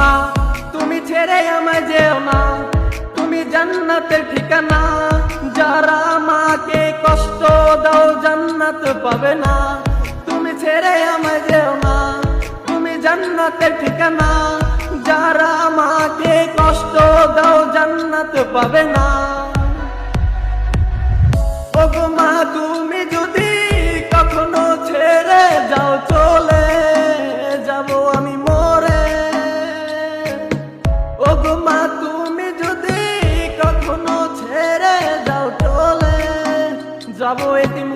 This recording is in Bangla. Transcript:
মা তুমি ছেড়ে আমায় যেও না, তুমি জান্নাতের ঠিকানা। যারা মাকে কষ্ট দাও জান্নাত পাবে না, তুমি ছেড়ে আমায় যেও না, তুমি জান্নাতের ঠিকানা। যারা মাকে কষ্ট দাও জান্নাত পাবে না। ওগো মা তুমি যদি কখনো ছেড়ে যাও চলে যাব আমি মরে। ওগো মা তুমি যদি কখনো ছেড়ে যাও চলে যাব এতিম